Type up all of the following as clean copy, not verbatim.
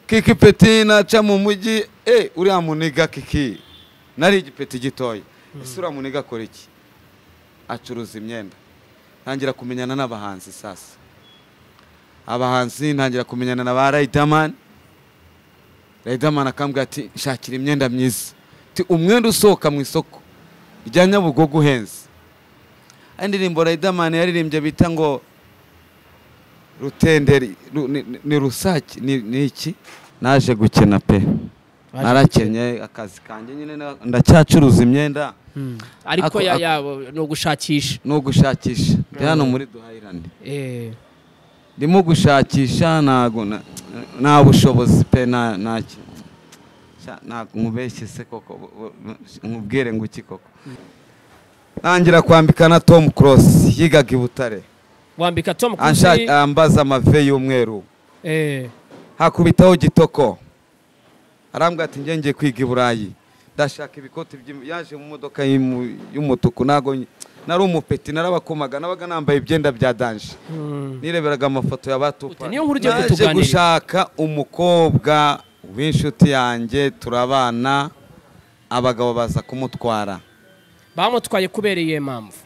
Kiki peti naca mu mujyi uriya muniga Kiki nari igipeti gitoya ese uriya muniga akora iki acuruza imyenda ntangira kumenyana n'abahanzi sasa abahanzi ntangira kumenyana na ba Rideman akambwira ati shakira imyenda myiza ati umwenda usohoka mu isoko rya Nyabugogo uhenze indirimbo Rideman yaririmbye bita ngo rutenderi ni rusaki ni iki naje gukena pe narakenye akazi kanje nyine ndacyacuruza imyenda ariko no gushakisha hano muri duhayirane ndimo gushakisha nta bushobozi pe naki nkubeshye se koko nkubwire ngo iki koko nangira kwambika na Tom Cross yigaga i Butare wambika Tom Cross ambaza amave y'umweru hakubitaho gitoko arambwa ati ngiye kwiga i Burayi ndashaka ibikoti yaje mu modoka y'umutuku nago nari umupeti narabakomaga nabaga nambaye ibyenda bya danje nireberaga amafoto y'abatupa naje gushaka umukobwa w'inshuti yanjye turabana abagabo baza kumutwara bamutwaye kubereye mpamvu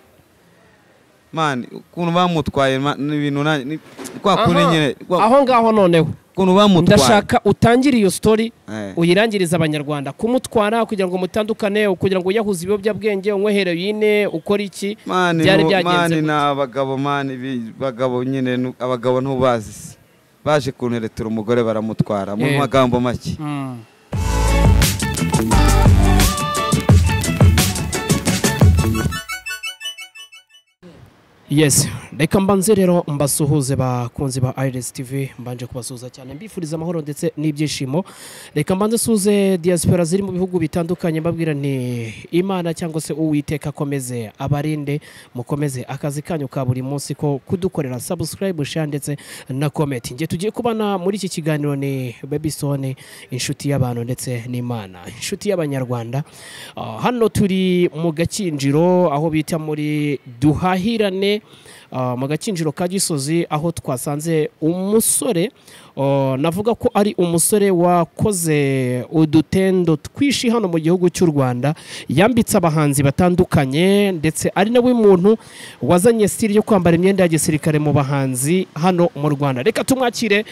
man ukuntu bamutwaye n'ibintu kwa kuri nyine aho ngaho noneho ukuntu bamutwaye ndashaka utangire iyo story uyirangiriza abanyarwanda kumutwara kugira ngo mutandukane kugira ngo uyahuze ibiyobyabwenge unywe heroine ukora iki byari byagenze n'abagabo bagabo nyine abagabo ntubazi baje kunteretera umugore baramutwara mu magambo make Yes, reka mbanze rero mbasuhuze bakunzi ba Iris TV mbanje kubasuhuza cyane mbifuriza amahoro ndetse n'ibyishimo. Reka mbanze suze diaspora ziri mu bihugu bitandukanye mbabwira ni Imana cyangwa se Uwiteka akomeze abarinde mukomeze akazi kanyu ka buri munsi ko kudukorera subscribe share ndetse na comment. Nge tugiye kubana muri iki kiganiro ni Babysone inshuti y'abantu ndetse n'Imana inshuti y'Abanyarwanda. Hano turi mu Gakinjiro aho bita muri duhahirane mu Gakinjiro ka Gisozi aho twasanze umusore navuga ko ari umusore wakoze udutendo twishi hano mu gihugu cy'u Rwanda yambitse abahanzi batandukanye ndetse ari nawe muntu wazanye style yo kwambara imyenda ya gisirikare mu bahanzi hano mu Rwanda. Reka tumwakire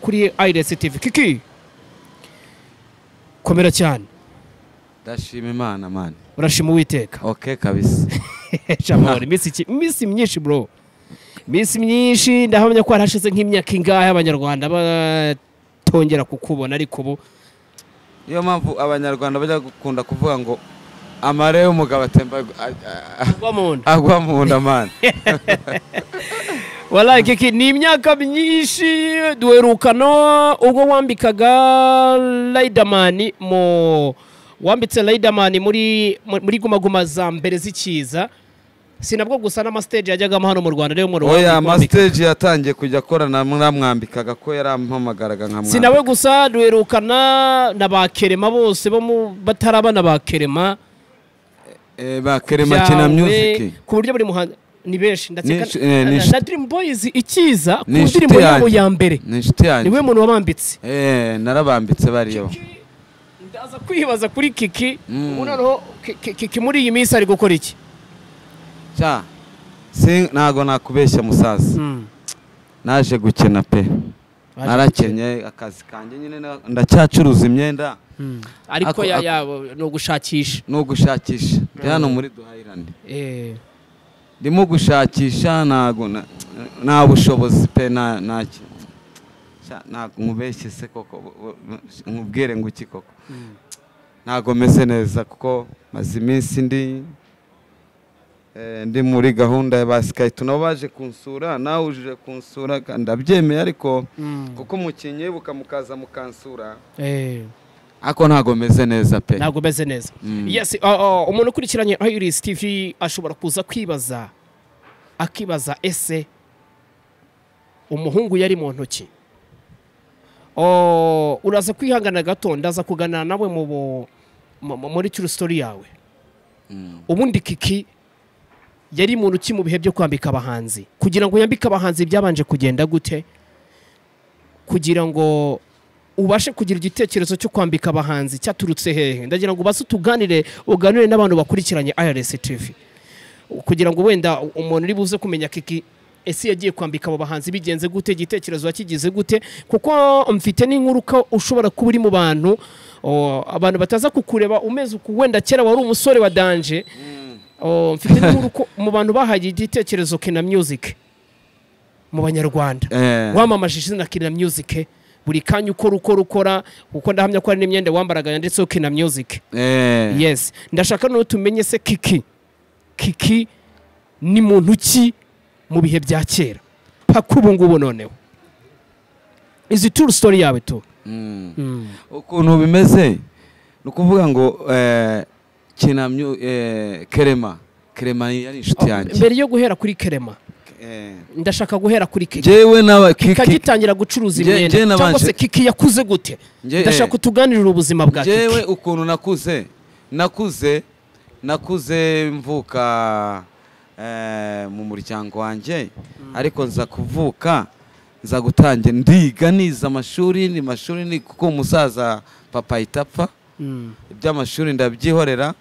kuri Iris TV. Kiki komera cyane. Ndashima Imana man. Urashima Uwiteka? Okay kabisa. Chamori misi myinshi bro. Misi myinshi ndahamya ko harashize nk'imyaka ingahe Abanyarwanda batongera kukubona ariko bo niyo mpamvu Abanyarwanda bajya gukunda kuvuga ngo amare y'umugabo atemba agwa mu nda man. Wala Kiki ni imyaka myinshi duherukano ubwo wambikaga Rideman wambitse Rideman muri guma za mbere zikiza sinabwo gusa na stage yajyaga hano mu Rwanda rero mu Rwanda oya stage yatangiye kujya korana namwambikaga ko yarampamagaraga nkamwambika sinawe gusa duherukana nabakerema bose bo batarabana bakerema bakerema kina music ku buryo buri muhanda ni benshi ndetse na Dream Boys ikiza ku ndirimbo yabo ya mbere niwe muntu wabambitse narabambitse bariyo ndaza kwibaza kuri Kiki unaho Kiki muri iyi minsi ari gukora iki ntago nakubeshya musaza naje gukena pe narakenye akazi kanje nyine ndacyacuruza imyenda ariko no gushakisha hano muri duhayirane ndimo gushakisha nta bushobozi pe naki nkubeshye se koko nkubwire ngo iki koko ntago meze neza kuko maze iminsi ndi muri gahunda ya basikayiti nabo baje kunsura nawe uje kunsura ndabyemeye ariko kuko mukinye bukamukaza mukansura ako ntago meze neza pe ntago meze neza yes umuntu ukurikiranye Iris TV ashobora kuza akibaza ese umuhungu yari mu ntoki uraza kwihangana gato ndaza kuganira nawe muri true story yawe ubundi Kiki yari muntu ki mu bihe byo kwambika abahanzi kugira ngo yambike abahanzi byabanje kugenda gute kugira ngo ubashe kugira igitekerezo cyo kwambika abahanzi cyaturutse hehe? Ndagira ngo base uganire n'abantu bakurikiranye IRS TV kugira ngo wenda umuntu uri buze kumenya Kiki ese yagiye kwambika abo bahanzi bigenze gute, igitekerezo yakigize gute, kuko mfite n'inkuru ko ushobora kuba uri mu bantu abantu bataza kukureba umeze uku wenda kera wari umusore wa danje. Mfite n'inkuru ko mu bantu bahaye igitekerezo Kina Music mu Banyarwanda wamamaje izina Kina Music buri kanya ukora kuko ndahamya ko ari n'imyenda wambaraga ndetse Kina Music. Yes, ndashaka no tumenye se Kiki ni muntu ki mu bihe bya kera paka ubu ngubu noneho izi true story yawe tu ukuntu bimeze nukuvuga ngo Kina Kerema yari inshuti yanjye. Mbere yo guhera kuri Kerema ndashaka guhera kuri Kiki. Jewe nawe Kiki kagitangira gucuruza imyenda cyangwa se Kiki yakuze gute? Ndashaka kutuganirira ubuzima bwa Kiki. Jewe ukuntu nakuze mvuka mu muryango wanje ariko nza kuvuka nza gutangira ndiga niza amashuri ni kuko umusaza papa itapfa iby'amashuri ndabyihorera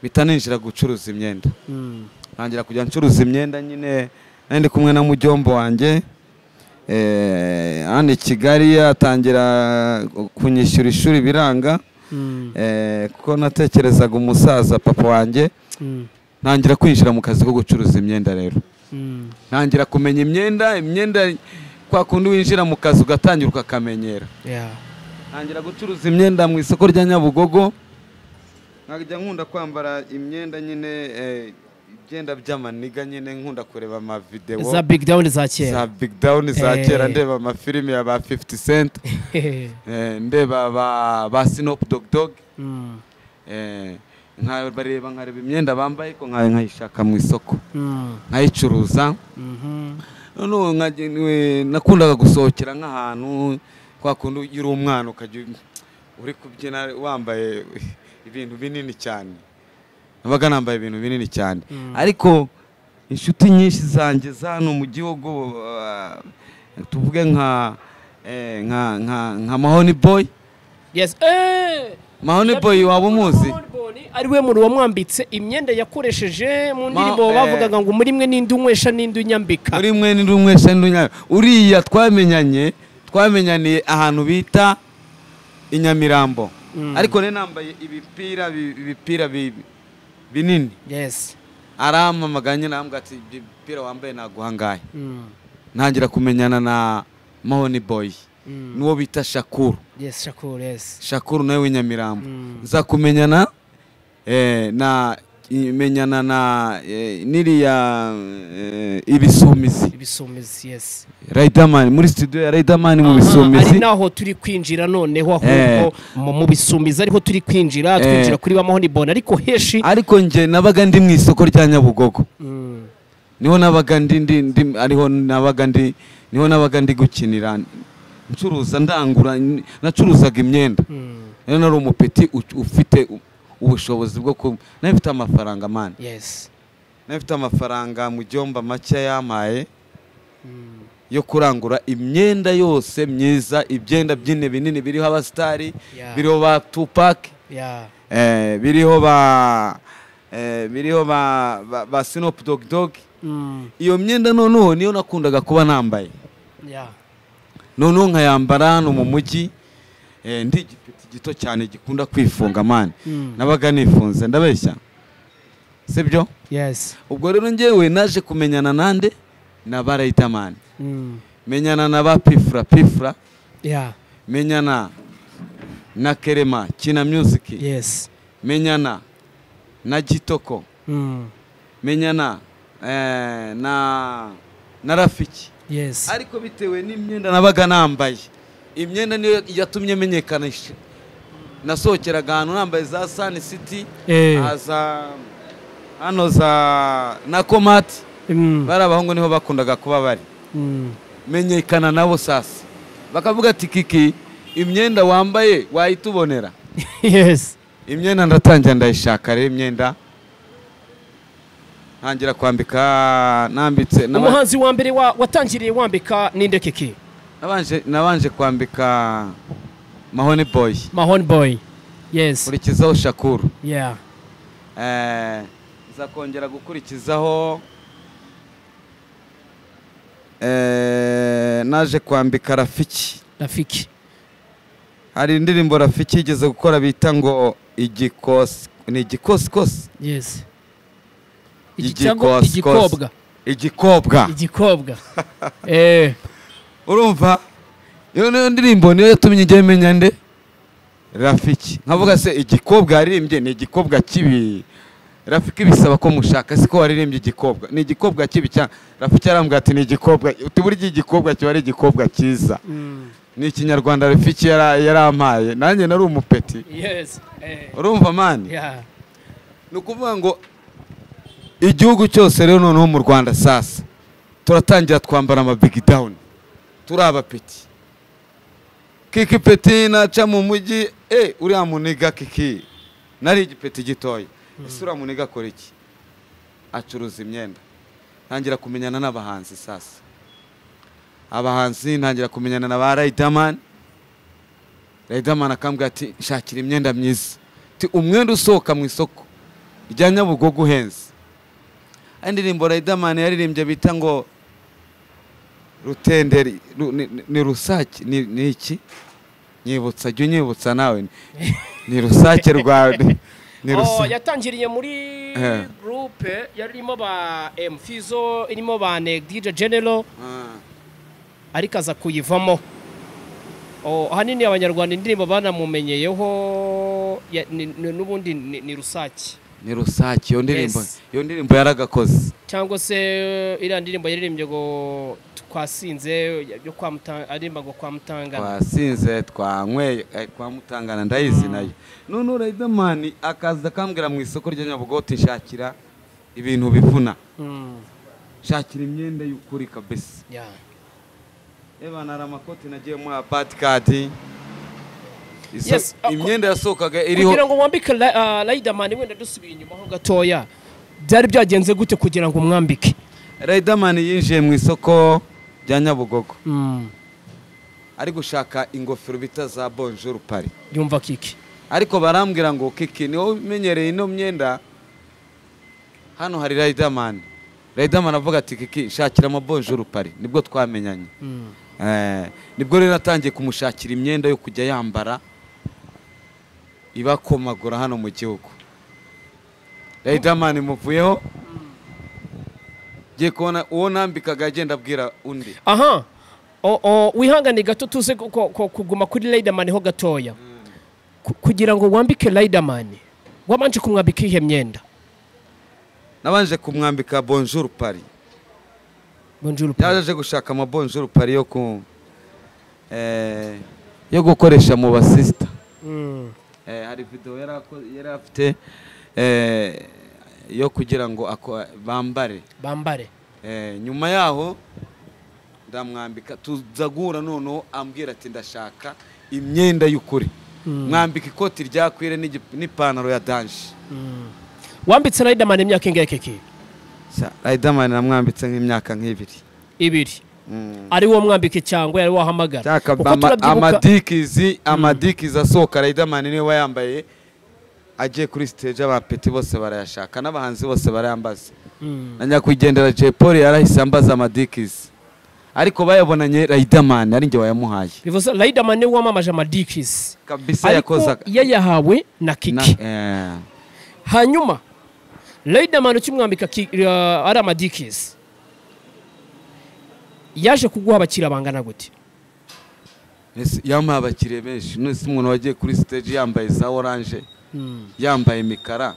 bitaninjira gucuruza imyenda. Ntangira kujya ncuruza imyenda nyine ndi kumwe na mujyombo wanje hano i Kigali atangira kunyishyura ishuri biranga kuko natekerezaga umusaza papa wanjye. Ntangira kwinjira mu kazi ko gucuruza imyenda rero. Ntangira kumenya imyenda kwa kundi winjira mu kazi ugatangira ukakamenyera. Ntangira gucuruza imyenda mu isoko rya Nyabugogo. Nkajya nkunda kwambara imyenda nyine igenda by'amaniga nyine nkunda kureba ama video za big down za kera ndeba ama filime ya ba 50 Cent ndeba ba Snoop Dogg nkareba imyenda bambaye ko nkayishaka mu isoko nkayicuruza. Nakundaga gusohokera nk'ahantu kwa kundi uri umwana ukajya uri kubyina wambaye ibintu binini cyane. Nabaga nambaye ibintu binini cyane ariko inshuti nyinshi zanjye zano mu gihugu tuvuge nka Mahoni Boy. Yes, Mahoni Boy waba umuzi? Ari we muntu wamwambitse imyenda yakoresheje mu ndirimbo bavugaga ngo muri mwe n'indi unywesha n'indi unyambika. Muri mwe n'indi unywesha n'indi unyambika. Uriya twamenyaniye ahantu bita Inyamirambo. Ariko ne nambaye ibipira binini. Yes. Aramamaganye nambwa ati ibipira wambaye naguhangaye. Ntangira kumenyana na Mahoni Boy. Nuwo bita Shakuru. Yes, Shakuru, yes. Shakuru nawe w'Inyamirambo. Nza kumenyana menyana na niriya ibisumizi yes. Rideman muri studio ya Rideman mu bisumizi. Ari naho turi kwinjira noneho ahubwo mu bisumizi ariho turi twinjira kuri ba Mahoni Boy ariko heshi ariko nje nabaga ndi mu isoko rya Nyabugogo. Niho nabaga ndi gukinira ncuruza ndangura nacuruzaga imyenda. Rero nari umupeti ufite ubushobozi bwo nafite amafaranga man. Yes. Nafite amafaranga mu gyomba make yamaye yo kurangura imyenda yose myiza ibyenda byine binini biriho abastari biriho ba Tupac biriho ba Snoop Dogg. Iyo myenda noneho niyo nakundaga kuba nambaye. Noneho nkayambara no mu mujyi ndi igipeti gito cyane gikunda kwifunga man. Nabaga nifunze ndabeshya sibyo? Yes. Ubwo rero ngewe naje kumenyana nande na ba Rideman. Menyana na ba Pifra. Menyana na Kerema Kina Music. Yes. Menyana na Gitoko. Menyana na Rafiki. Yes. Ariko bitewe n'imyenda nabaga nambaye. Imyenda niyo yatumye menyekanisha. Nasohokeraga ahantu nambaye za Sun City, hano za na Komati. Bari abahungu niho bakundaga kuba bari. Menyekana nabo sasa. Bakavuga ati Kiki imyenda wambaye wayitubonera. Yes. Imyenda ndatangira ndayishaka rero imyenda. Ntangira kwambika nambitse umuhanzi wa mbere watangiriye wambika ninde Kiki? Nabanje kwambika Mahoni boy. Yes. Kurikizaho Shakuru. Yeah. Nza kongera gukurikizaho naje kwambika Rafiki. Hari indirimbo Rafiki igeze gukora bita ngo igikosi. Ni igikosi. Yes. Igikobwa. Urumva? Iyo ndirimbo niyo yatumye njye menya nde Rafiki. Nkavuga se igikobwa aririmbye ni igikobwa kibi. Rafiki bisaba ko mushaka siko waririmbye igikobwa. Ni igikobwa kibi cyane. Rafiki arambwira ati ni igikobwa. Utuburyo igikobwa kiba ari igikobwa cyiza. Ni ikinyarwanda Rafiki yarampaye. Nanjye nari umupeti. Yes. Urumva mani? Yeah. Nukuvuga ngo igihugu cyose rero noneho mu Rwanda sasa turatangira twambara ama big down. Turaba peti. Kiki peti naca mu mujyi uriya muniga kiki. Nari igipeti gitoya. Isura muniga akora iki? Acuruza imyenda. Ntangira kumenyana n'abahanzi sasa. Abahanzi ntangira kumenyana na ba Rideman. Rideman akambwira ati shakira imyenda myiza. Ati umwenda usohoka mu isoko rya Nyabugogo uhenze. Indirimbo Rideman yaririmbye bita ngo Rutenderi ni rusake ni iki? Nyibutsa nawe. Ni rusake rwawe. Yatangiriye muri groupe yarimo ba Mfizo irimo ba DJ General ariko aza kuyivamo. Hanini Abanyarwanda indirimbo banamumenyeyeho n'ubundi ni rusake. Ni rusake iyo ndirimbo yaragakoze. Cyangwa se iriya ndirimbo yaririmbye ngo twasinze yo arimba ngo kwamutangana. Twasinze twanyweye kwamutangana ndayizi nayo. None Rideman akaza kambwira mu isoko rya Nyabugogo tishakira ibintu bivuna. Shakira imyenda y'ukuri kabisa. Yeah. Nara amakoti nagiye mu bad card. Yes, imyenda yasokaga iriho kugira ngo mwambike Rideman wenda dusubiye inyuma ho gatoya. Byari byagenze gute kugira ngo mwambike? Rideman yinjiye mu isoko rya Nyabugogo. Ari gushaka ingofero bita za Bonjour Paris. Yumva kiki. Ariko barambwira ngo kiki niho umenyereye ino myenda. Hano hari Rideman. Rideman avuga ati kiki shakira ama Bonjour Paris. Nibwo twamenyanye. Nibwo rero natangiye kumushakira imyenda yo kujya yambara ibakomagura hano mu gihugu. Rideman muvuyeho giye kubona uwo nambikaga agenda abwira undi. Aha. Wihangane gato tuze kuguma kuri Rideman ho gatoya. Kugira ngo wambike Rideman wabanje kumwambika ihe myenda. Nabanje kumwambika Bonjour Paris. Bonjour Paris. Yaje gushaka ama Bonjour Paris yo gukoresha mu basista. Hari video yari afite yo kugira ngo bambare. Nyuma yaho ndamwambika tuzagura noneho ambwira ati ndashaka imyenda y'ukuri. Mwambika ikoti ryakwire n'ipantaro ya danje. Wambitse Rideman imyaka ingahe kiki? Rideman namwambitse nk'imyaka nk'ibiri. Ari wo mwambike cyangwa yari wahamagara. Amadikizi asohoka Rideman niwe wayambaye agiye kuri stage abapeti bose barayashaka n'abahanzi bose barayambaza. Nanyakwigendera J Paul yarahise ambaza amadikizi. Ariko bayabonanye Rideman ari nge wayamuhaye. Bivuze Rideman ni wamamaje amadikizi. Kabisa yakoza. Yayahawe na kiki. Hanyuma Rideman ukimwambika ari amadikizi. Yaje kuguha abakira bangana gute? Yamuha abakire benshi. Nese umuntu wagiye kuri stage yambaye za orange. Yambaye imikara.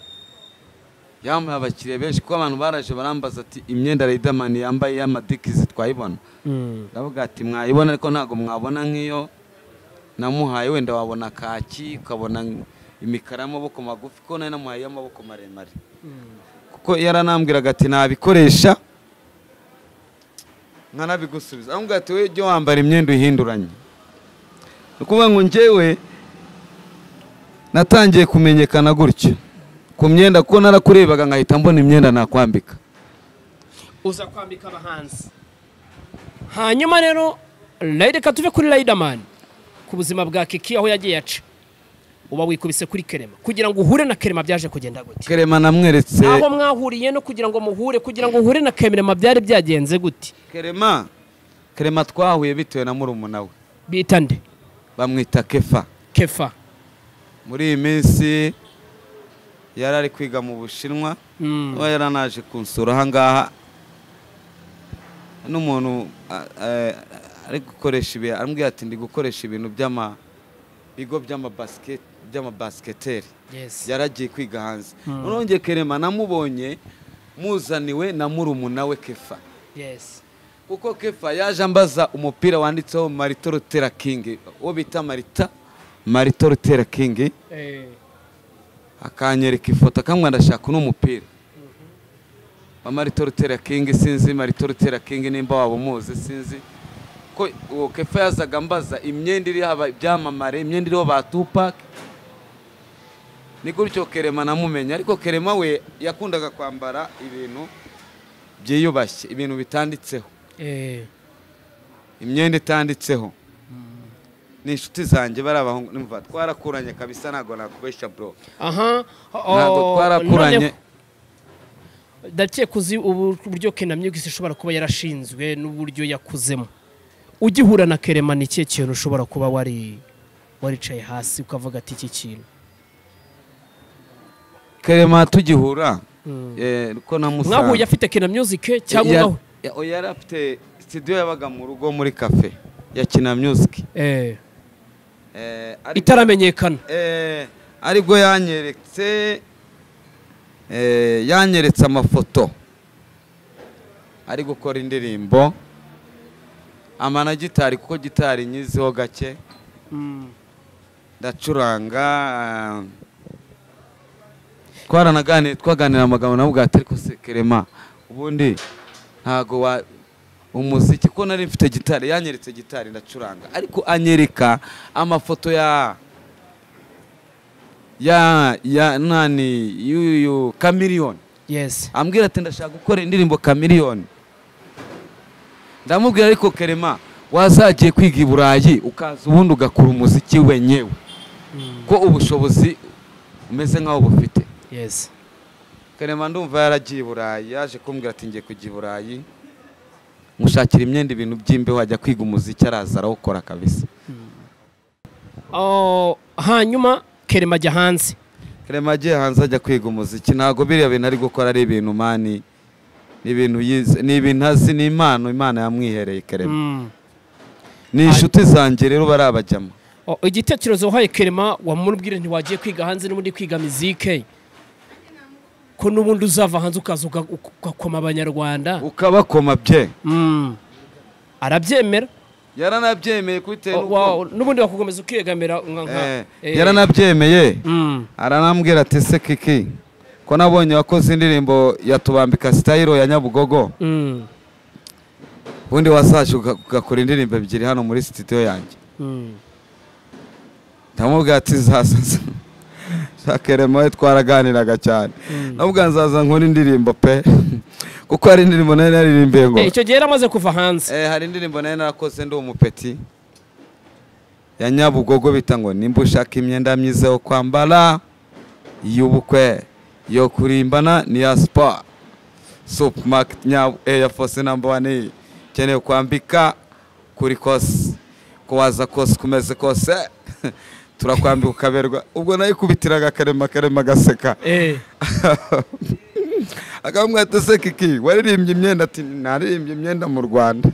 Yamuha abakire benshi ko abantu baraje barambaza ati imyenda Rideman yambaye y'amadikizi twayibona. Ndavuga ati mwayibona ariko ntago mwabona nk'iyo namuhaye wenda wabona kaki ukabona imikara y'amaboko magufi ko nari namuhaye y'amaboko maremare. Kuko yaranambwiraga ati nabikoresha nkanabigusubiza. Ambwira ati we jyo wambara imyenda ihinduranye. Ukuvuga ngo njyewe natangiye kumenyekana gutyo ku myenda ko narakurebaga ngahita mbona imyenda nakwambika. Uza kwambika abahanzi. Hanyuma rero reka tuve kuri Rideman ku buzima bwa Kiki aho yagiye yaca uba wikubise kuri Kerema kugira ngo uhure na Kerema byaje kugenda gute? Kerema namweretse aho mwahuriye no kugira ngo muhure kugira ngo uhure na Kerema byari byagenze gute? Kerema twahuye bitewe na murumuna we bita nde? bamwita Kefa. Muri iyi minsi yari ari kwiga mu Bushinwa we yaranaje kunsura aha ngaha n'umuntu ari gukoresha ibi arambwira ati ndi gukoresha ibintu bigo by'amabasketeri yaragiye kwiga hanze nongeye Kerema namubonye muzaniwe na murumuna we Kefa kuko Kefa yaje ambaza umupira wanditseho Marito Luther King wo bita Marito Luther King akanyereka ifoto akamwe ndashaka n'umupira wa Marito Luther King sinzi Marito Luther King nimba wabo muze sinzi ko uwo Kefa yazaga ambaza imyenda iri haba byamamare imyenda iriho ba Tupac ni gutyo Kerema namumenya ariko Kerema we yakundaga kwambara ibintu byiyubashye ibintu bitanditseho imyenda itanditseho ni inshuti zanjye barabahungu nimva twarakuranye kabisa nago nakubesha bro nago twarakuranye ndakekuzi uburyo Kenamyugisi ishobora kuba yarashinzwe n'uburyo yakuzemo ugihura na Kerema ni cye kintu ushobora kuba waricaye hasi ukavuga ati iki kintu Kerema tugihura ko namusanga mwahuye afite Kenamyuzik cyangwa yari afite studio yabaga mu rugo muri cafe ya Kenamyuzik itaramenyekana ariko yanyeretse amafoto ari gukora indirimbo amana gitari kuko gitari nyiziho gake ndacuranga twaganira amagambo navuga ati ariko se Kerema ubundi ntago umuziki ko nari mfite gitari yanyeretse gitari ndacuranga ariko anyereka amafoto ya nani yuyu Chameleone ambwira ati ndashaka gukora indirimbo Chameleone ndamubwira ariko Kerema wazagiye kwiga i Burayi ukaza ubundi ugakora umuziki wenyewe ko ubushobozi umeze nkaho bufite Kerema ndumva yaragiye i Burayi yaje kumbwira ati ngiye kujya i Burayi mushakira imyenda ibintu by'imbeho wajya kwiga umuziki araza arawukora kabisa hanyuma Kerema ajya hanze Kerema agiye hanze ajya kwiga umuziki ntago biriya bintu ari gukora ari ibintu mani ni ibintu yize ni ibintu azi ni impano Imana yamwihereye Kerema ni inshuti zanjye rero barabajyamo igitekerezo wahaye Kerema wamubwira ntiwagiye kwiga hanze n'ubundi kwiga muzike ko n'ubundi uzava hanze ukaza ugakoma Abanyarwanda ukabakoma bye arabyemera yaranabyemeye kwite n'ubundi bakukomeza ukiyegamira yaranabyemeye aranambwira ati se Kiki ko nabonye wakoze indirimbo yatubambika style ya Nyabugogo ubundi wasaje ugakora indirimbo ebyiri hano muri studio yanjye ndamubwira ati zasaza Kerema we twaraganiraga cyane nabwo nzaza nkora indirimbo pe kuko hari indirimbo nari naririmbiye ngo icyo gihe yaramaze kuva hanze hari indirimbo nari narakoze ndi umupeti ya Nyabugogo bita ngo nimba ushaka imyenda myiza yo kwambara y'ubukwe yo kurimbana ni ya Sport Supermarket ya Force number 1 keneye kwambika kuri kose ko waza kose kumeze kose turakwambika ukaberwa ubwo nayikubitiraga Kerema gaseka akamwata se Kiki waririmbye imyenda ati naririmbye imyenda mu Rwanda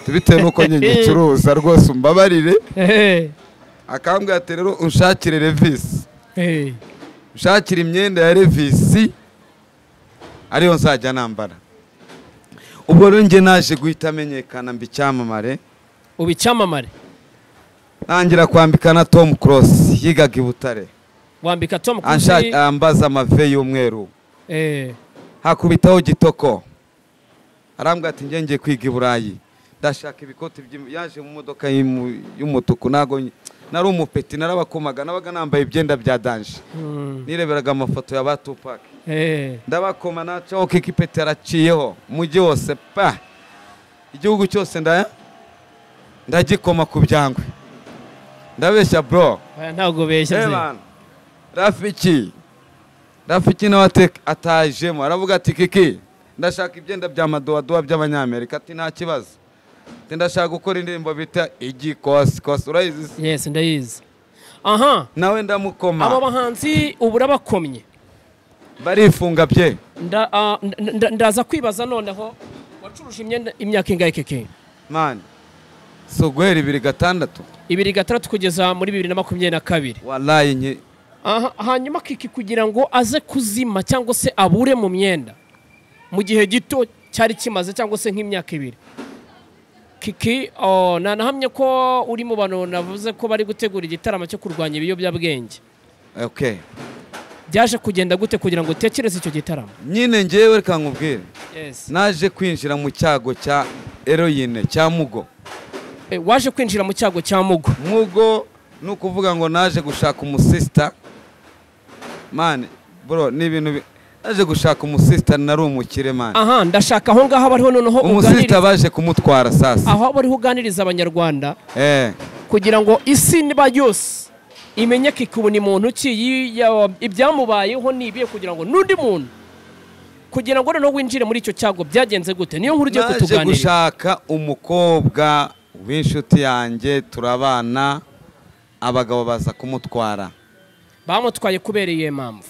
tubitewe nuko nyinyi curuza rwose umbabarire akambwira ati rero unshakire Levis ushakira imyenda ya Levis ariyo nzajya nambara ubwo rero nge naje guhita amenyekana mbicyamamare ubicyamamare nangira kwambika na Tom Cross yigaga i Butare wambika Tom Cross ambaza amave y'umweru hakubitaho gitoko arambwira ati ngiye kwiga i Burayi ndashaka ibikoti yaje mu modoka y'umutuku nago nari umupeti narabakomaga nabaga nambaye ibyenda bya danje nireberaga amafoto ya ba Tupac ndabakoma naco Kiki peti araciyeho mujye wose pa igihugu cyose ndagikoma ku byangwe ndabeshya bro ntabwo beshya se Rafiki nawe atajemo aravuga ati kiki ndashaka ibyenda bya madowadowa by'abanyamerika ati nta kibazo ati ndashaka gukora indirimbo bita igikosi urayizi? Yes ndayizi. Aha nawe ndamukoma. Abo bahanzi ubura bakomye barifunga bye. Ndaza kwibaza noneho wacuruje imyaka ingahe kiki? Man so guhera 2006 kugeza muri 2022. Wallahi nke. Hanyuma kiki kugira ngo aze kuzima cyangwa se abure mu myenda mu gihe gito cyari kimaze cyangwa se nk'imyaka 2. Kiki nanahamye ko uri mu bantu navuze ko bari gutegura igitaramo cyo kurwanya ibiyobyabwenge. Okay. Byaje kugenda gute kugira ngo utekereze icyo gitaramo? Nyine ngewe reka nkubwire. Yes. Naje kwinjira mu cyago cya heroine cya mugo. Waje kwinjira mu cyago cya mugo? Mugo nukuvuga ngo naje gushaka umusista. Man bro ni ibintu naje gushaka umusista nari umukire man. Aha ndashaka aho ngaho bariho noneho umusista baje kumutwara sasa. Aho bariho uganiriza Abanyarwanda. Kugira ngo isi niba yose imenye kikubona umuntu ki ibyamubayeho nibiye kugira ngo nundi muntu kugira ngo noneho winjire muri icyo cyago byagenze gute niyo nkuru ugiye kutuganira. Naje gushaka umukobwa w'inshuti yanjye turabana abagabo baza kumutwara. Bamutwaye kubereye mpamvu.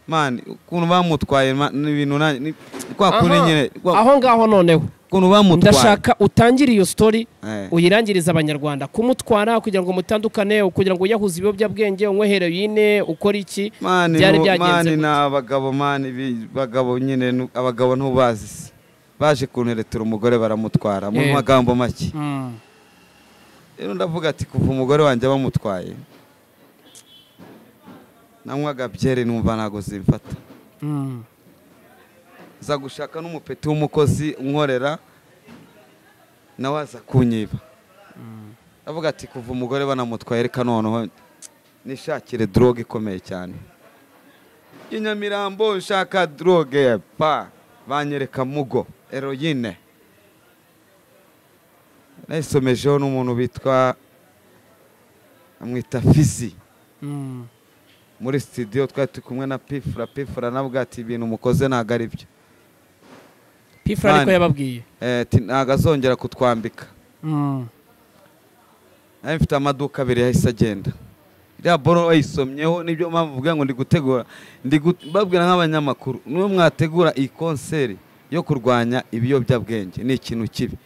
Man ukuntu bamutwaye n'ibintu kwa kuri nyine aho ngaho noneho ukuntu bamutwaye ndashaka utangira iyo story uyirangiriza Abanyarwanda kumutwara kugira ngo mutandukane kugira ngo yahuze ibiyobyabwenge unywe heroine ukora iki byari byagenze. Man n'abagabo bagabo nyine abagabo ntubazi baje kunteretera umugore baramutwara mu magambo make. Rero ndavuga ati kuva umugore wanjye bamutwaye nanywaga byere numva nago zimfata. Za gushaka n'umupeti w'umukozi unkorera nawe aza kunyiba. Ndavuga ati kuva umugore banamutwaye reka noneho nishakire drogue ikomeye cyane. Inyamirambo nshaka drogue banyereka mugo heroine. Nayisomejeho n'umuntu bitwa amwita Fizi. Muri studio twari kumwe na Pifra nabwo ati ibintu mukoze naga ari byo. Pifra ariko yababwiye ntago azongera kutwambika. Naye mfite amaduka abiri yahise agenda. Iriya boro wayisomyeho nibyo mpamvu uvuga ngo ndi gutegura babwira nk'abanyamakuru niwe mwategura iyi concert yo kurwanya ibiyobyabwenge ni ikintu kibi.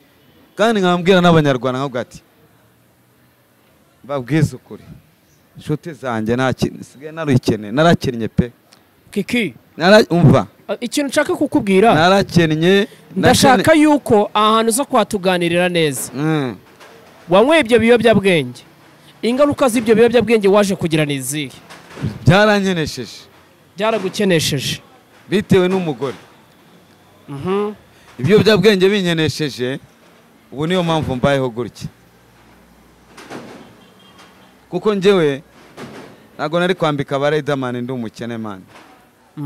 Kandi nkambwira n'Abanyarwanda nkavuga ati babwize ukuri inshuti zanjye nsigaye narakennye pe kiki umva ikintu nshaka kukubwira narakennye ndashaka yuko ahantu zo kwatuganirira neza wanyweye ibyo biyobyabwenge ingaruka z'ibyo biyobyabwenge waje kugira nizihe? Byaragukenesheje bitewe n'umugore. Ibiyobyabwenge binyenesheje ubu niyo mpamvu mbayeho gutya kuko njyewe ntago nari kwambika ba Rideman ndi umukene man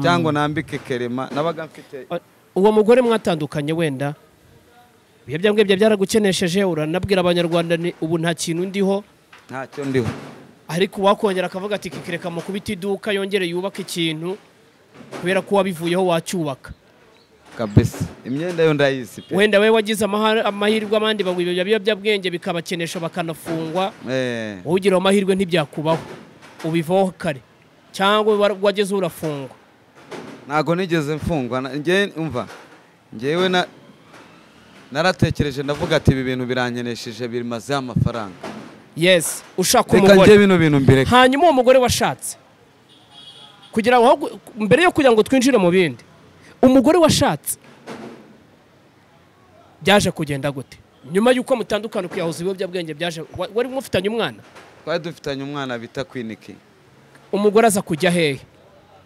cyangwa nambike kerema nabaga mfite. Uwo mugore mwatandukanye wenda ibiyobyabwenge byaragukenesheje uranabwira Abanyarwanda ubu nta kintu ndiho ntacyo ndiho ariko wakongera akavuga ati kikireka mu kubita iduka yongere yubaka ikintu kubera ko wabivuyeho wacyubaka kabisa. Imyenda yo ndayizi pe wenda we wagize amahirwe abandi bagwibyo biyobyabwenge bikabakenesha bakanafungwa ugira amahirwe ntibyakubaho ubivaho kare cyangwa wageze urafungwa. Ntago nigeze mfungwa njyewe naratekereje ndavuga ati ibi bintu biranyenesheje bimaze amafaranga. Yes ushaka umugore hanyuma uwo mugore washatse kugira ngo mbere yo kugira ngo twinjire mu bindi umugore washatse byaje kugenda gute nyuma yuko mutandukana kuyahuza ibiyobyabwenge byaje wari mufitanye umwana? Twari dufitanye umwana bita Kwiniki. Umugore aza kujya hehe?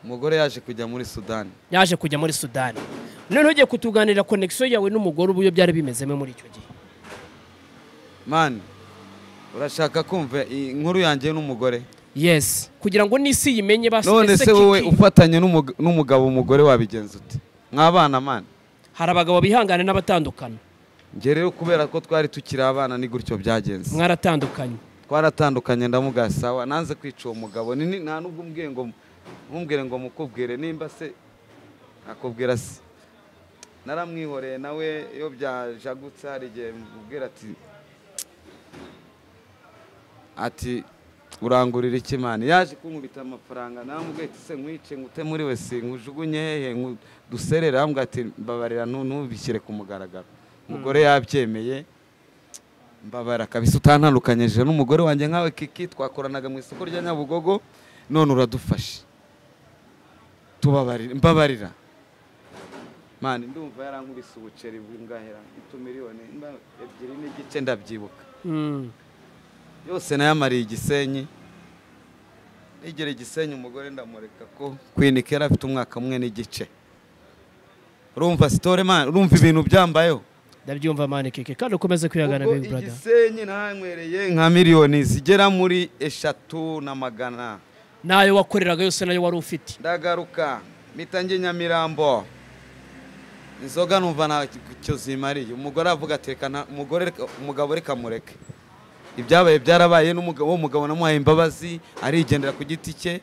Umugore yaje kujya muri Sudani. Yaje kujya muri Sudani. None ugiye kutuganira connection yawe n'umugore ubuyo byari bimezemo muri icyo gihe? Man urashaka kumva inkuru yanjye n'umugore? Yes kugira ngo nisi yimenye basi. None se wowe ufatanye n'umugabo umugore wabigenza ute mwabana man? Hari abagabo bihangana n'abatandukana. Nge rero kubera ko twari tukiri abana ni gutyo byagenze. Mwaratandukanye. twaratandukanye ndamugasawa nanze kwica uwo mugabo nta nubwo umbwire ngo mukubwire nimba se akubwira se naramwihoreye nawe iyo byajagutse hari igihe mubwira ati urangurira iki mani yaje kunkubita amafaranga namubwiye ati se nkwice ngute muri we si nkujugunye hehe duserera ambwa ati mbabarira ntubishyire ku mugaragaro umugore yabyemeye mbabara kabisa utantandukanyije n'umugore wanjye nkawe Kiki twakoranaga mu isoko rya Nyabugogo none uradufashe mbabarira mani ndumva yarankubise ubuceri bw'ingahera 2 miliyoni 2 n'igice ndabyibuka yose nayamariye Gisenyi nigere Gisenyi umugore ndamureka ko kwinikera afite umwaka umwe n'igice urumva story man urumva ibintu byambayeho ndabyumva mani Kiki kandi ukomeze kwihagana big brother Gisenyi nanywereye nka miliyoni zigera muri 300 nayo wakoreraga yose nayo wari ufite ndagaruka mitange Nyamirambo inzoga numva nta cyo zimariye umugore avuga atekana umugabo reka mureke ibyabaye byarabaye n'umugabo namuhaye imbabazi arigendera ku giti cye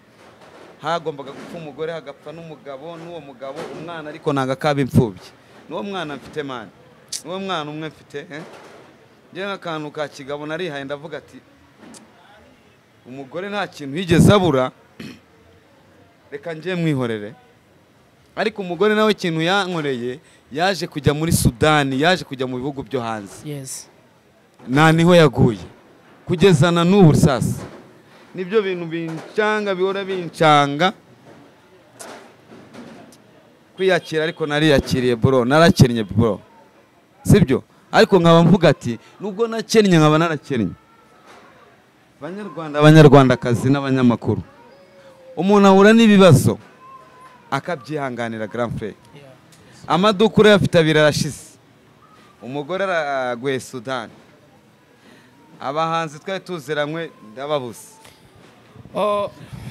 hagombaga gupfa umugore hagapfa n'umugabo n'uwo mugabo umwana ariko nanga kaba imfubye n'uwo mwana mfite mani n'uwo mwana umwe mfite ngiye n'akantu ka kigabo narihaye ndavuga ati umugore nta kintu yigeze abura reka ngiye mwihorere ariko umugore nawe ikintu yankoreye yaje kujya muri Sudani yaje kujya mu bihugu byo hanze yes nta niho yaguye kugezana n'ubu sasa nibyo bintu bincanga bihora bincanga kwiyakira ariko nariyakiriye bro narakennye bro sibyo ariko nkaba mvuga ati nubwo nakennye nkaba narakennye Abanyarwandakazi n'abanyamakuru umuntu ahura n'ibibazo akabyihanganira grand frère amaduka urayafite abiri arashize umugore araguye Sudani abahanzi twari tuziranywe ndababuze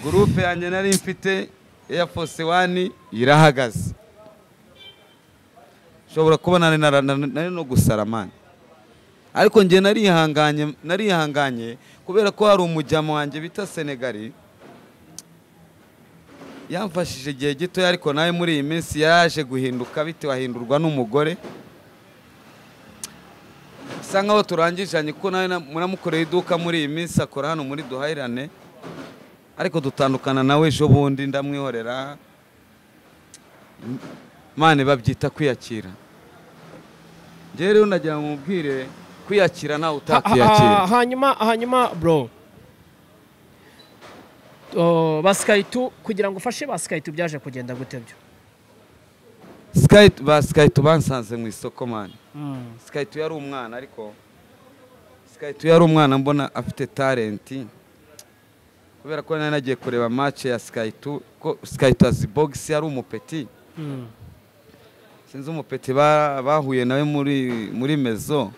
groupe yanjye nari mfite Air Force 1 irahagaze shobora kuba nari no gusaramana ariko nge narihanganye kubera ko hari umujyamo wanjye bita Senegali yamfashije igihe gito ariko nawe muri iyi minsi yaje guhinduka bite wahindurwa n'umugore bisa nkaho turangijanye kuko nawe muramukoreye iduka muri iyi minsi akora hano muri duhahirane ariko dutandukana nawe ejo bundi ndamwihorera mane babyita kwiyakira ngewe rero ndagira ngo mubwire kwiyakira nawe utakwiyakira hanyuma bro basikaitu kugira ngo ufashe basikaitu byaje kugenda gute byo basikaitu bansanze mu isoko mani sikaitu yari umwana ariko sikaitu yari umwana mbona afite talenti kubera ko nari nagiye kureba match ya sikaitu ko sikaitu azi box yari umupeti sinzi umupeti bahuye nawe muri mezo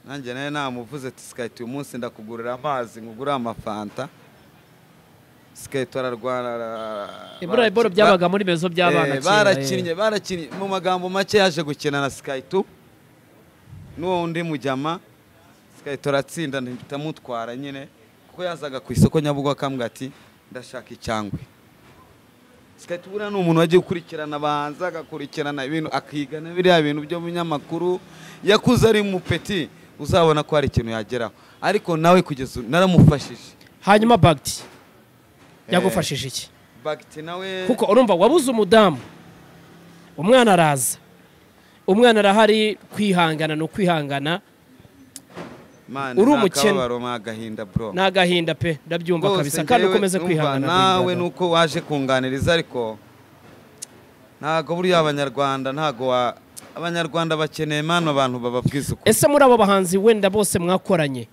nanjye nawe namuvuze ati sikaitu uyu munsi ndakugurira amazi nkugura amafanta sikaitu ararwana iboro byabaga muri mezo by'abana barakinnye mu magambo make yaje gukina na sikaitu n'uwo undi mujyama sikaitu aratsinda mpita mutwara nyine kuko yazaga ku isoko Nyabugogo akambwira ati ndashaka icyangwa sikaitu buriya ni umuntu wagiye gukurikirana abahanzi agakurikirana ibintu akigana biriya bintu byo mu nyamakuru yakuze ari mupeti uzabona ko hari ikintu yageraho ariko nawe kugeza naramufashije hanyuma bagti yagufashije iki bagti nawe kuko urumva wabuze umudamu umwana araza umwana arahari kwihangana no kwihangana uri umukene n'agahinda pe ndabyumva kabisa kandi ukomeze kwihangana nawe nuko waje kunganiriza ariko ntago buriya Abanyarwanda bakeneye mano abantu bababwiza uko ese muri abo bahanzi wenda bose mwakoranye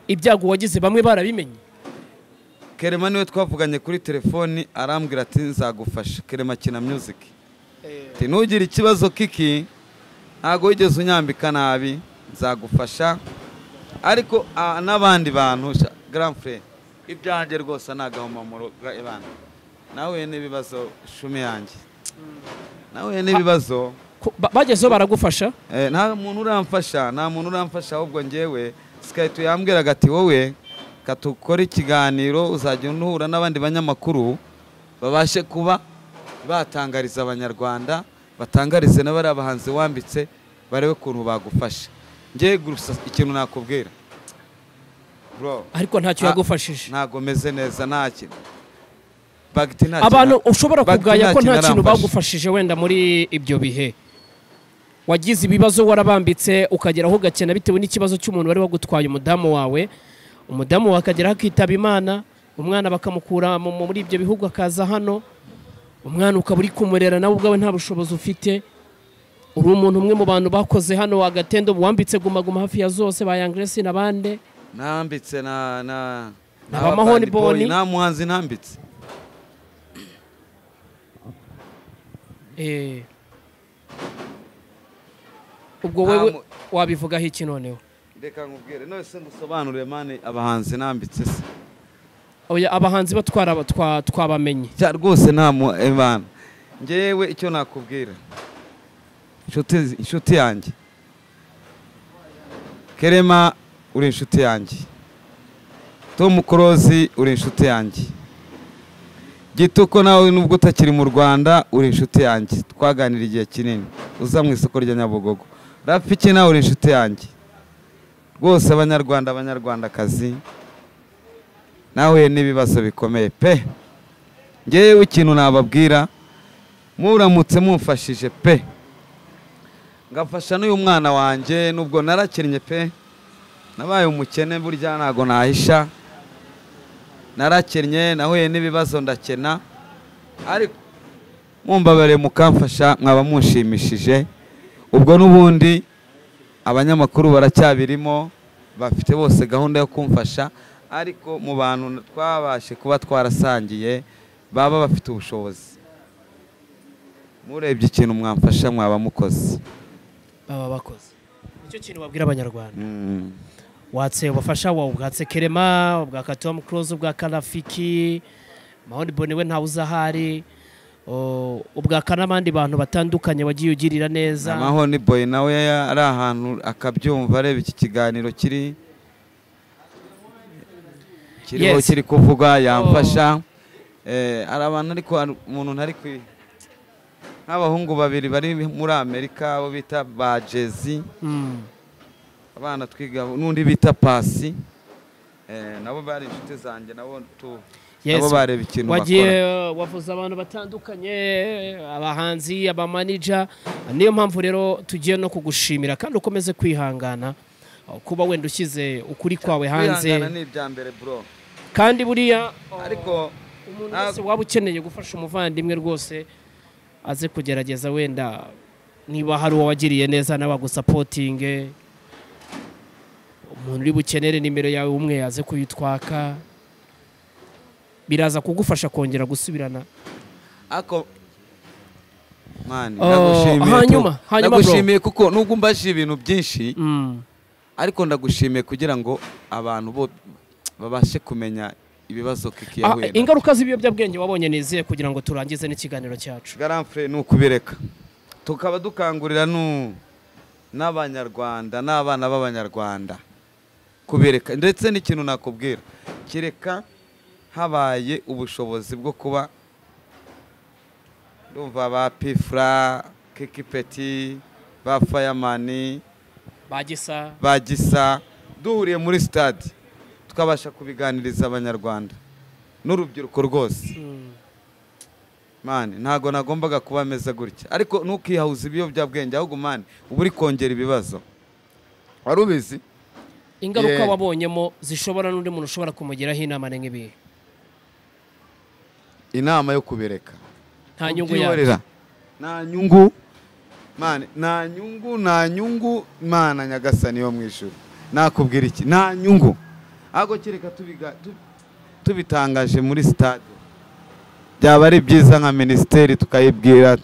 ibyago wagize bamwe barabimenye Kerema niwe twavuganye kuri telefoni arambwira ati nzagufasha Kerema kina music ntugire ikibazo Kiki ntago wigeze unyambika nabi nzagufasha ariko n'abandi bantu grand frère ibyanjye rwose nagahoma mu bana nawe n'ibibazo shumi yanjye nawe n'ibibazo bagezeho baragufasha nta muntu uramfasha ahubwo ngewe Skype yambwiraga ati wowe katukora ikiganiro uzajya unhura n'abandi banyamakuru babashe kuba batangariza Abanyarwanda, batangarize n'abari abahanzi wambitse barebe kuntu bagufasha. Ngiye gusa ikintu nakubwira bro, ariko ntacyo yagufashije. Ntago meze neza ntacyo. Abantu ushobora kugaya ko nta kintu bagufashije wenda muri ibyo bihe. Wagize ibibazo warabambitse ukageraho ugakena bitewe n'ikibazo cy'umuntu wari wagutwaye umudamu wawe. Umudamu wakagera akitaba Imana, umwana bakamukura muri ibyo bihugu akaza hano. Umwana ukaba uri kumurera nawe ubwawe nta bushobozi ufite. Uri umuntu umwe mu bantu bakoze hano agatendo wambitse guma hafi ya zose ba Yangresi nabande. Nambitse na abamahoni boni nta muhanzi nambitse. Ubwo wewe wabivugaho iki noneho? Reka nkubwire none se ngusobanurire mane abahanzi nambitse se. Oya abahanzi batwara twabamenye. Cya rwose nta Imana. Ngewe icyo nakubwira. Inshuti yanjye. Kerema uri inshuti yanjye. Tom Close uri inshuti yanjye. Gituko nawe nubwo utakiri mu Rwanda uri inshuti yanjye. Twaganira igihe kinini. Uza mu isoko rya Nyabugogo. Rafiki nawe uri inshuti yanjye. Rwose Abanyarwandakazi nawe n'ibibazo bikomeye pe. Ngewe ikintu nababwira muramutse mumfashije pe. Ngafasha n'uyu mwana wanjye nubwo narakennye pe. Nabaye umukene burya ntago nahisha. Narakennye nahuye n'ibibazo ndakena. Ariko mumbabare mukamfasha mwaba munshimishije. Ubwo n'ubundi abanyamakuru baracyabirimo bafite bose gahunda yo kumfasha, ariko mu bantu twabashe kuba twarasangiye baba bafite ubushobozi. Murebye ikintu mwamfasha mwaba mukoze. Baba bakoze. Nicyo kintu babwira Abanyarwanda. Watse ubafasha wawe ubwatse Kerema, ubwa Tom Close, ubwa Rafiki, mahoni boni we nta uzahari. Ubwa n'abandi bantu batandukanye wagiye ugirira neza. Mahoni boy nawe ari ahantu akabyumva areba iki kiganiro kiriho kiri kuvuga yamfasha. Ari abantu ariko umuntu ntari kwi nk'abahungu babiri bari muri Amerika abo bita ba Jezi. Abana twiga n'undi bita Pasi. Nabo bari inshuti zanjye nabo abo bareba ikintu bakora. Wagiye wavuza abantu batandukanye, abahanzi, abamanager. Niyo mpamvu rero tugiye no kugushimira kandi ukomeze kwihangana kuba wenda ushyize ukuri kwawe hanze. Kwihangana ni ibya mbere bro. Kandi buriya ariko umuntu wese waba ukeneye gufasha umuvandimwe rwose aze kugerageza wenda niba hari uwo wagiriye neza nawe agusapotinge. Umuntu uri bukenere nimero yawe umwe aze kuyitwaka. Biraza kugufasha kongera gusubirana. Ako mani nagushimiye kuko nubwo mbaje ibintu byinshi ariko ndagushimiye kugira ngo abantu bo babashe kumenya ibibazo kikiyahuye. Ingaruka z'ibiyobyabwenge wabonye niziye kugira ngo turangize n'ikiganiro cyacu. Garamfre n'ukubireka tukaba dukangurira n'Abanyarwanda n'abana b'Abanyarwanda kubireka, ndetse n'ikintu nakubwira kireka habaye ubushobozi bwo kuba ndumva ba Pifra, Kikipeti, ba Fireman, bagisa duhuriye muri stade tukabasha kubiganiriza Abanyarwanda n'urubyiruko rwose. Mani ntago nagombaga kuba meze gutya, ariko nukihahuza ibiyobyabwenge ahubwo mani uburi kongera ibibazo. Warubizi ingaruka wabonyemo zishobora n'undi muntu ushobora kumugiraho inama nk'ibi. Inama yo kubireka nta nyungu yawe. Nta nyungu mani, nta nyungu Mana Nyagasani yo mwishuri. Nakubwira iki? Nta nyungu. Ago kireka tubitangaje muri stade. Byaba ari byiza nka ministeri tukayibwira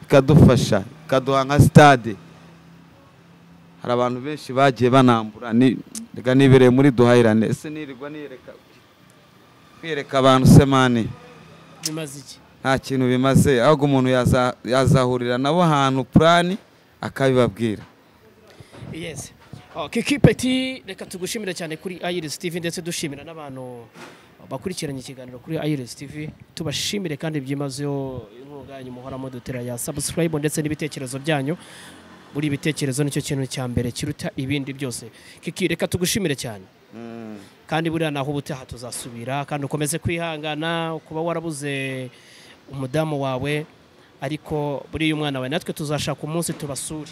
ikadufasha ikaduha nka stade. Hari abantu benshi bagiye banambura rega nibereye muri duhayirane ese nirirwa kwireka abantu se mani bimaze iki? Nta kintu bimaze, ahubwo umuntu yazahurira nabo ahantu plan akabibabwira. Yes. Kiki Petit reka tugushimira cyane kuri Iris TV ndetse dushimira n'abantu bakurikiranye ikiganiro kuri Iris TV tubashimire kandi byimazeyo inkunganyu muhora mudutera ya subscribe ndetse n'ibitekerezo byanyu buri ibitekerezo nicyo kintu cya mbere kiruta ibindi byose. Kiki reka tugushimire cyane kandi buriya naho ubutaha tuzasubira kandi ukomeze kwihangana kuba warabuze umudamu wawe ariko buriya umwana wawe natwe tuzashaka umunsi tubasure.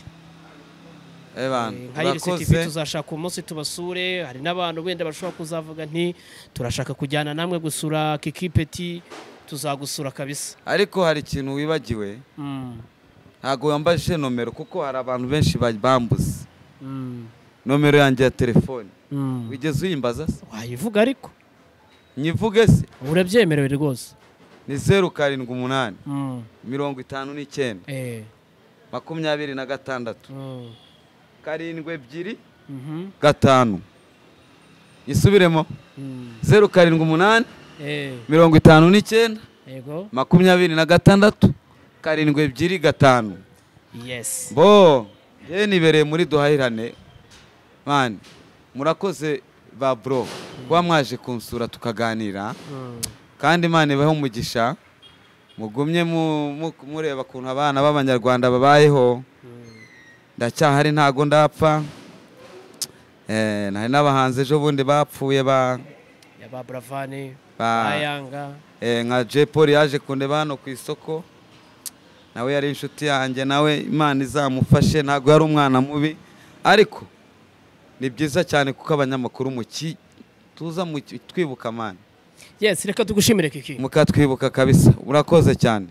Urakoze tuzashaka umunsi tubasure. Hari n'abantu wenda bashobora kuzavuga nti turashaka kujyana namwe gusura Kiki Petit tuzagusura kabisa. Ariko hari ikintu wibagiwe ntago wambaje nomero kuko hari abantu benshi bambuze nomero yanjye ya telefone wigeze uyimbaza se? Wayivuga ariko nyivuge se? Urabyemerewe rwose. Ni 078 59 26 karindwi 5 isubiremo 078 59 yego 26 karindwi 5. Yes bo ye nibereye muri duhahirane man murakoze ba bro kwa mwaje kunsura tukaganira kandi Imana ibahe umugisha mugumye mureba kuntu abana b'Abanyarwanda babayeho ndacyahari ntago ndapfa nari n'abahanze ejo bundi bapfuye ba Bravani bayanga nka Jepoli yaje kundeba hano ku isoko nawe yari inshuti yanjye nawe Imana izamufashe ntago yari umwana mubi ariko ni byiza cyane kuko abanyamakuru tuza twibuka man. Yes reka tugushimire Kiki mukatwibuka kabisa urakoze cyane.